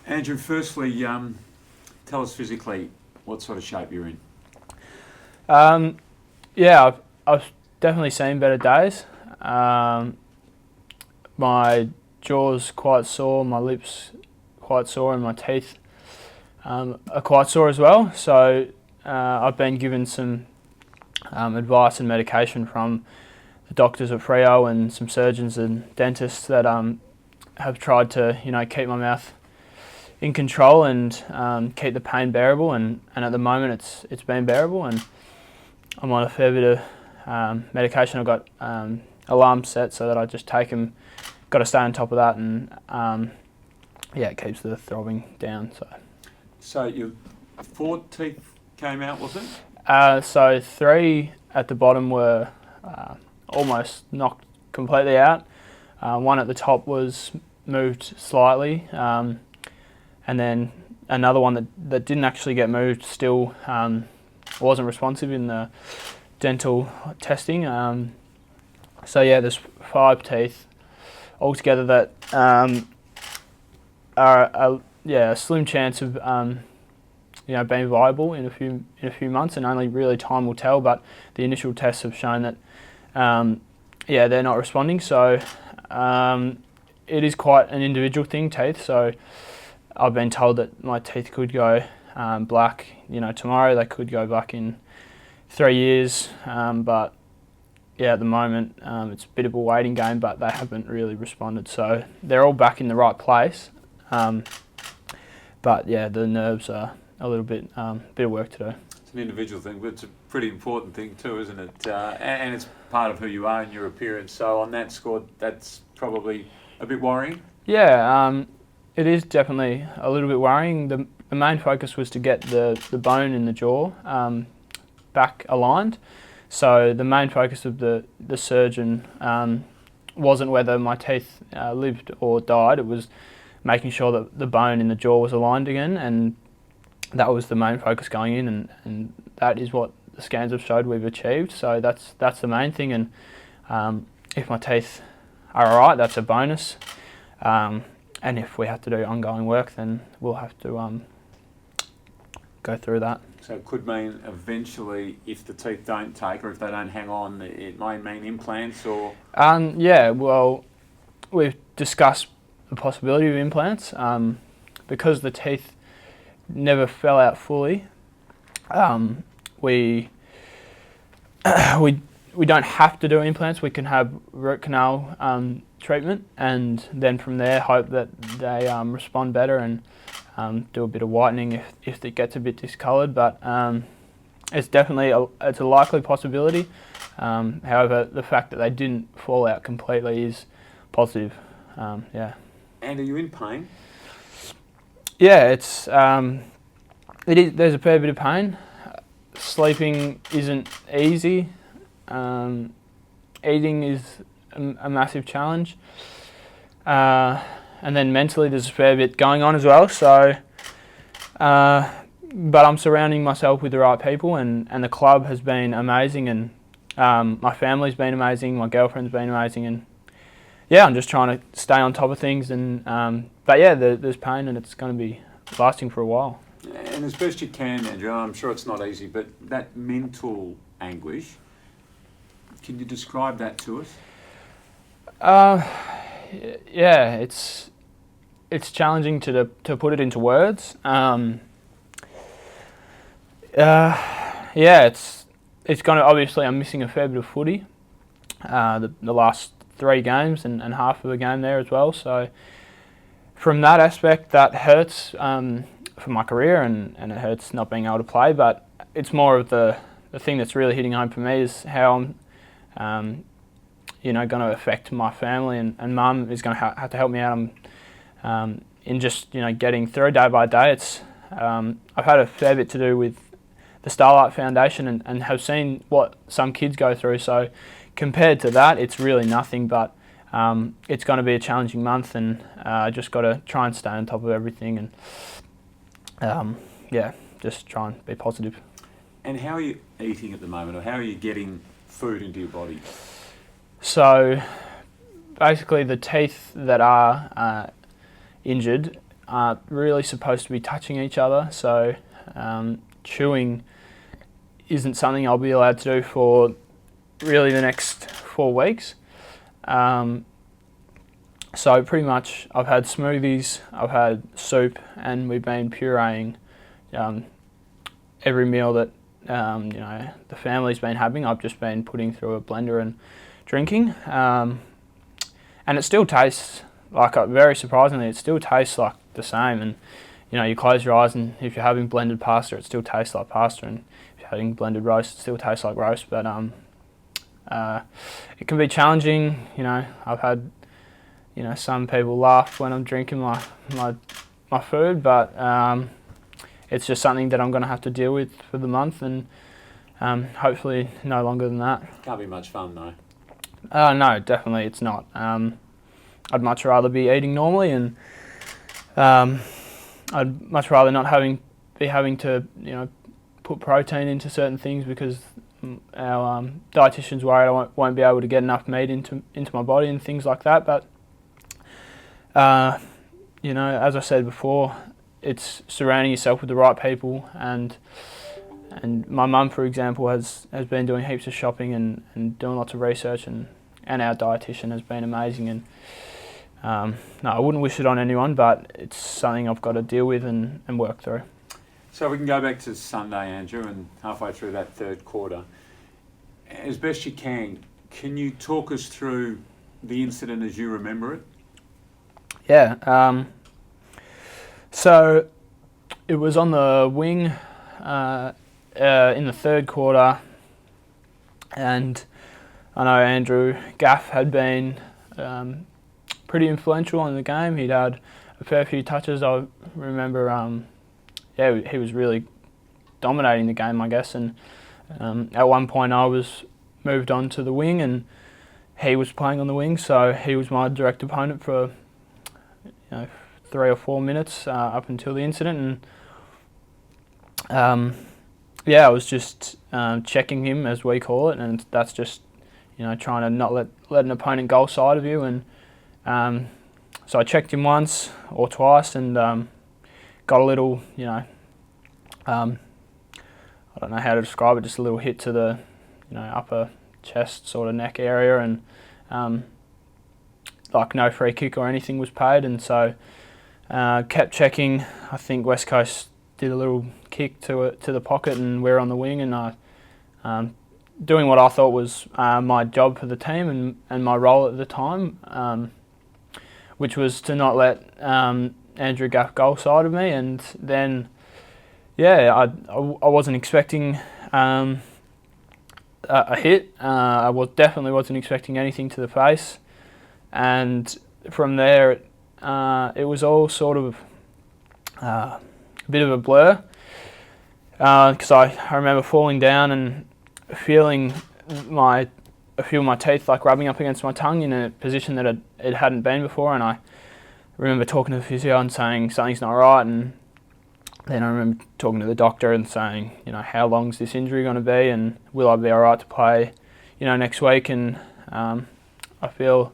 Andrew, firstly, tell us physically what sort of shape you're in. Um, yeah, I've definitely seen better days. My jaw's quite sore, my lips quite sore, and my teeth are quite sore as well. So I've been given some advice and medication from the doctors at Freo and some surgeons and dentists that have tried to keep my mouth in control and keep the pain bearable. And at the moment it's been bearable, and I'm on a fair bit of medication. I've got alarms set so that I just take them. Got to stay on top of that, and it keeps the throbbing down. So your 4 teeth came out, was it? So 3 at the bottom were almost knocked completely out. 1 at the top was moved slightly, and then another one that didn't actually get moved still wasn't responsive in the dental testing. There's 5 teeth altogether that are a slim chance of being viable in a few months, and only really time will tell. But the initial tests have shown that they're not responding. So it is quite an individual thing, teeth. So I've been told that my teeth could go black, tomorrow. They could go black in 3 years, but at the moment it's a bit of a waiting game, but they haven't really responded. So they're all back in the right place. The nerves are a little bit of work to do. It's an individual thing, but it's a pretty important thing too, isn't it? And it's part of who you are and your appearance. So on that score, that's probably a bit worrying. Yeah, it is definitely a little bit worrying. The main focus was to get the bone in the jaw back aligned. So the main focus of the surgeon wasn't whether my teeth lived or died. It was making sure that the bone in the jaw was aligned again, and that was the main focus going in, and that is what the scans have showed we've achieved. So that's the main thing, and if my teeth are alright, that's a bonus. And if we have to do ongoing work, then we'll have to go through that. So it could mean eventually, if the teeth don't take or if they don't hang on, it may mean implants or... We've discussed the possibility of implants. Because the teeth never fell out fully, we don't have to do implants. We can have root canal treatment, and then from there hope that they respond better and do a bit of whitening if it gets a bit discoloured. But it's definitely it's a likely possibility. However, the fact that they didn't fall out completely is positive. And are you in pain? Yeah, it is. There's a fair bit of pain. Sleeping isn't easy. Eating is a massive challenge. And then mentally there's a fair bit going on as well. So, but I'm surrounding myself with the right people, and the club has been amazing, and my family's been amazing, my girlfriend's been amazing, and I'm just trying to stay on top of things. And there's pain, and it's going to be lasting for a while. And as best you can, Andrew, I'm sure it's not easy, but that mental anguish, can you describe that to us? It's challenging to put it into words. It's going to, obviously I'm missing a fair bit of footy, the last 3 games and half of a game there as well. So from that aspect, that hurts for my career, and it hurts not being able to play. But it's more of the thing that's really hitting home for me is how I'm going to affect my family, and Mum is going to have to help me out in just getting through day by day. I've had a fair bit to do with the Starlight Foundation and have seen what some kids go through. So compared to that, it's really nothing. But it's going to be a challenging month, and I just got to try and stay on top of everything, and just try and be positive. And how are you eating at the moment, or how are you getting food into your body? So basically the teeth that are injured, aren't really supposed to be touching each other, so chewing isn't something I'll be allowed to do for really the next 4 weeks. So pretty much I've had smoothies, I've had soup, and we've been pureeing every meal that the family's been having. I've just been putting through a blender and drinking, and it still tastes like, very surprisingly, it still tastes like the same. And you close your eyes, and if you're having blended pasta, it still tastes like pasta, and if you're having blended roast, it still tastes like roast. But it can be challenging. I've had some people laugh when I'm drinking my food, but it's just something that I'm going to have to deal with for the month, and hopefully no longer than that. Can't be much fun though. No, definitely it's not. I'd much rather be eating normally, and I'd much rather not be having to put protein into certain things, because our dietitian's worried I won't be able to get enough meat into my body and things like that. But as I said before, it's surrounding yourself with the right people, and my mum, for example, has been doing heaps of shopping and doing lots of research, and our dietitian has been amazing. And no, I wouldn't wish it on anyone, but it's something I've got to deal with and work through. So we can go back to Sunday, Andrew, and halfway through that third quarter. As best you can you talk us through the incident as you remember it? Yeah. So it was on the wing in the third quarter, and I know Andrew Gaff had been pretty influential in the game. He'd had a fair few touches. I remember, he was really dominating the game, I guess. And at one point, I was moved on to the wing, and he was playing on the wing, so he was my direct opponent for 3 or 4 minutes up until the incident. And I was just checking him, as we call it, and that's just trying to not let an opponent goal side of you. And so I checked him once or twice, and got a little, I don't know how to describe it, just a little hit to the upper chest, sort of neck area, and no free kick or anything was paid. And so kept checking. I think West Coast did a little kick to the pocket, and we're on the wing, and I doing what I thought was my job for the team and my role at the time, which was to not let Andrew Gaff goal side of me. And then I wasn't expecting a hit. I definitely wasn't expecting anything to the face, and from there it was all sort of a bit of a blur, because I remember falling down and feeling my teeth rubbing up against my tongue in a position that it hadn't been before. And I remember talking to the physio and saying something's not right, and then I remember talking to the doctor and saying, how long's this injury going to be, and will I be all right to play, next week? And I feel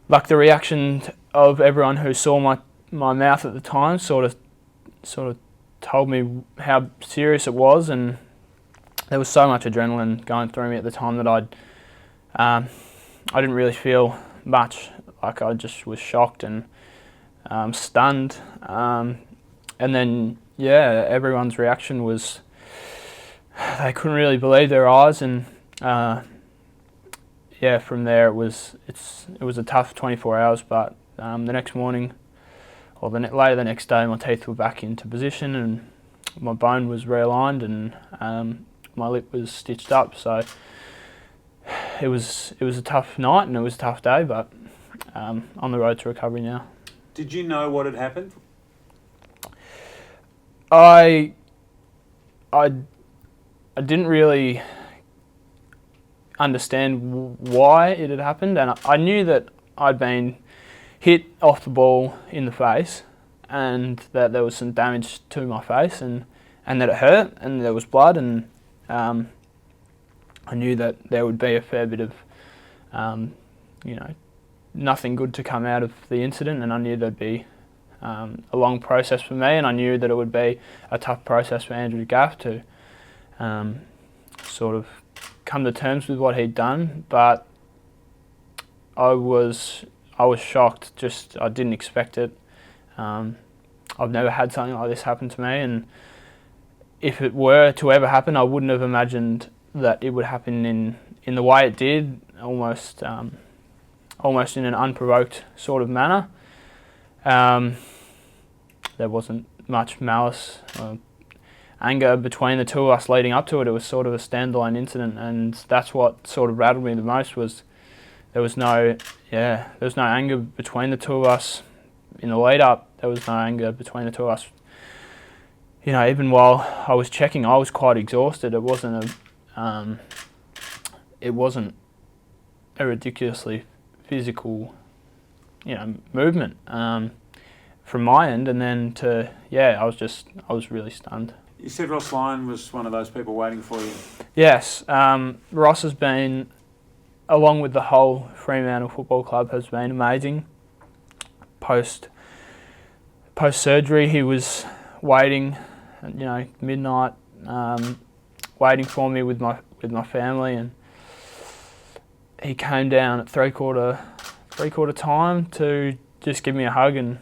like the reaction of everyone who saw my mouth at the time sort of told me how serious it was, and there was so much adrenaline going through me at the time that I didn't really feel much. I just was shocked and stunned. And then, everyone's reaction was they couldn't really believe their eyes. And from there it was a tough 24 hours. But the next morning, or later the next day, my teeth were back into position, and my bone was realigned, and my lip was stitched up. So it was a tough night, and it was a tough day, but on the road to recovery now. Did you know what had happened? I didn't really understand why it had happened, and I knew that I'd been hit off the ball in the face, and that there was some damage to my face, and that it hurt, and there was blood, and I knew that there would be a fair bit of nothing good to come out of the incident, and I knew there'd be a long process for me, and I knew that it would be a tough process for Andrew Gaff to sort of come to terms with what he'd done. But I was shocked. Just I didn't expect it. I've never had something like this happen to me, and if it were to ever happen, I wouldn't have imagined that it would happen in the way it did, almost in an unprovoked sort of manner. There wasn't much malice, anger between the two of us leading up to it. It was sort of a standalone incident, and that's what sort of rattled me the most. Was there was no anger between the two of us in the lead up. There was no anger between the two of us. You know, even while I was checking, I was quite exhausted. It wasn't a ridiculously physical, movement from my end. And then I was really stunned. You said Ross Lyon was one of those people waiting for you. Yes, Ross has been, along with the whole Fremantle Football Club, has been amazing. Post surgery, he was waiting, midnight, waiting for me with my family, and he came down at three quarter time to just give me a hug. And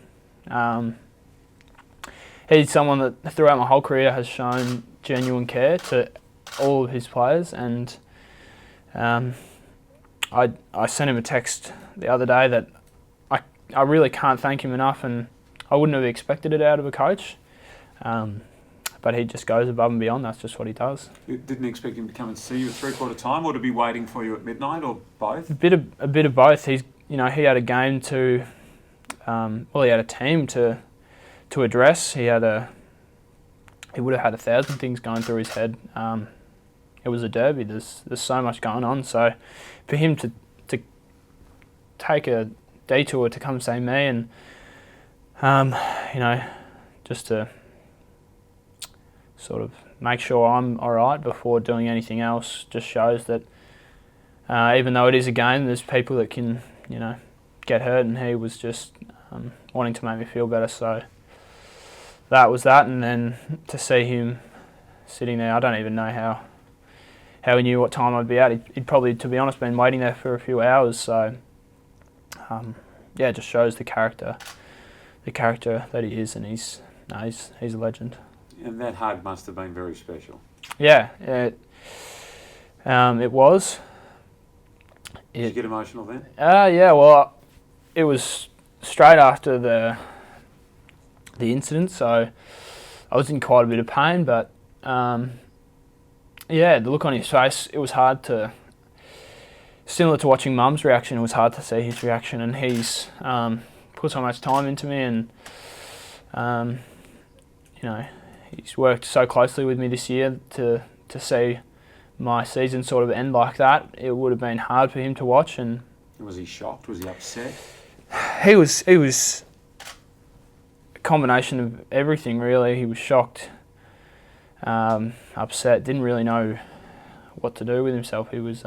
he's someone that throughout my whole career has shown genuine care to all of his players, and I sent him a text the other day that I really can't thank him enough, and I wouldn't have expected it out of a coach. But he just goes above and beyond. That's just what he does. You didn't expect him to come and see you at three-quarter time, or to be waiting for you at midnight, or both? A bit of both. He had a game to, he had a team to address. He would have had 1,000 things going through his head. It was a derby. There's so much going on. So for him to take a detour to come see me, and just to sort of make sure I'm all right before doing anything else, just shows that even though it is a game, there's people that can get hurt, and he was just wanting to make me feel better. So that was that, and then to see him sitting there, I don't even know how he knew what time I'd be out. He'd probably, to be honest, been waiting there for a few hours. So it just shows the character that he is, and he's a legend. And that hug must have been very special. Yeah, it was. Did you get emotional then? Well, it was straight after the incident, so I was in quite a bit of pain, but the look on his face, it was hard to, similar to watching Mum's reaction, it was hard to see his reaction, and he's put so much time into me, and he's worked so closely with me this year to see my season sort of end like that. It would have been hard for him to watch. And was he shocked? Was he upset? He was a combination of everything, really. He was shocked, upset, didn't really know what to do with himself. He was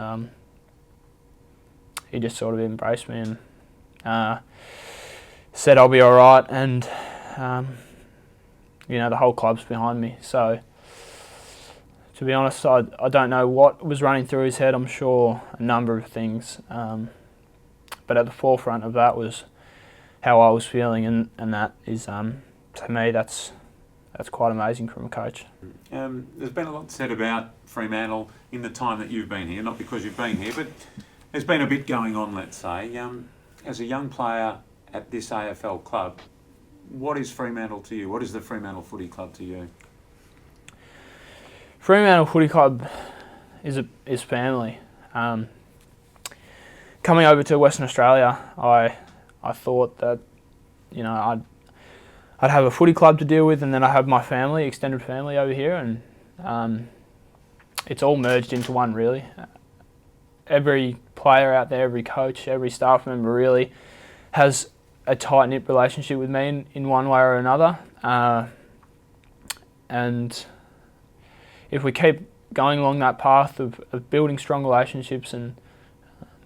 he just sort of embraced me and said I'll be all right, and the whole club's behind me. So, to be honest, I don't know what was running through his head. I'm sure a number of things. But at the forefront of that was how I was feeling, and that is, to me, that's quite amazing from a coach. There's been a lot said about Fremantle in the time that you've been here, not because you've been here, but there's been a bit going on, let's say. As a young player at this AFL club, what is Fremantle to you? What is the Fremantle Footy Club to you? Fremantle Footy Club is family. Coming over to Western Australia, I thought that I'd have a footy club to deal with, and then I have my family, extended family over here, and it's all merged into one, really. Every player out there, every coach, every staff member really has a tight-knit relationship with me in one way or another. And if we keep going along that path of building strong relationships and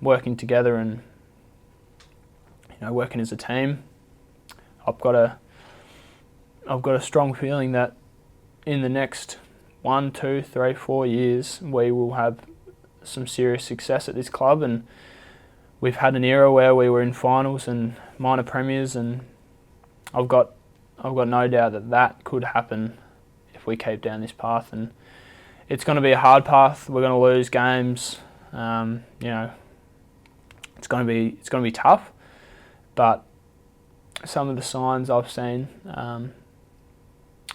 working together and working as a team, I've got I've got a strong feeling that in the next 1, 2, 3, 4 years, we will have some serious success at this club, and we've had an era where we were in finals and minor premiers, and I've got no doubt that that could happen if we keep down this path. And it's going to be a hard path. We're going to lose games. It's going to be tough, but some of the signs I've seen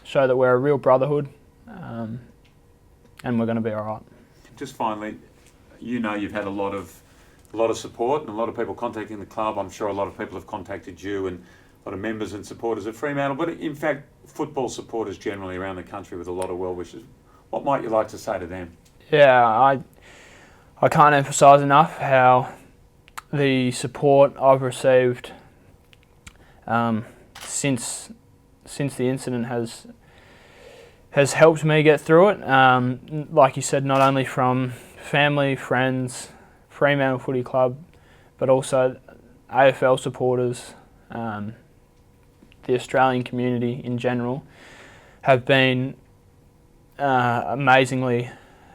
show that we're a real brotherhood, and we're going to be all right. Just finally, you've had a lot of support and a lot of people contacting the club. I'm sure a lot of people have contacted you, and a lot of members and supporters of Fremantle, but in fact football supporters generally around the country with a lot of well wishes. What might you like to say to them? Yeah, I can't emphasise enough how the support I've received since the incident has helped me get through it. Like you said, not only from family, friends, Fremantle Footy Club, but also AFL supporters, the Australian community in general, have been amazingly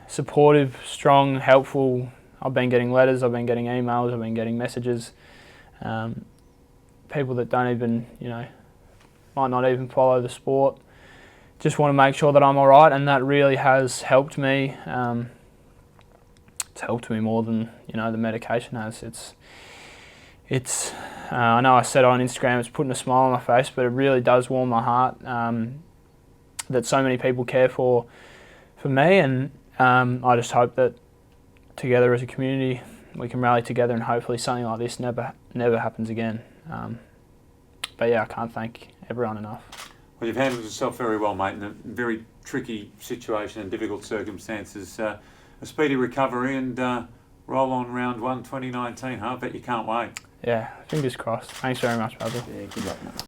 supportive, strong, helpful. I've been getting letters, I've been getting emails, I've been getting messages. People that don't even, might not even follow the sport, just want to make sure that I'm all right, and that really has helped me. It's helped me more than the medication has. It's. I know I said on Instagram it's putting a smile on my face, but it really does warm my heart that so many people care for me, and I just hope that together as a community we can rally together and hopefully something like this never happens again. But yeah, I can't thank everyone enough. Well, you've handled yourself very well, mate, in a very tricky situation and difficult circumstances. A speedy recovery and roll on round 1 2019, huh? I bet you can't wait. Yeah, fingers crossed. Thanks very much, Basil. Yeah, good luck, mate.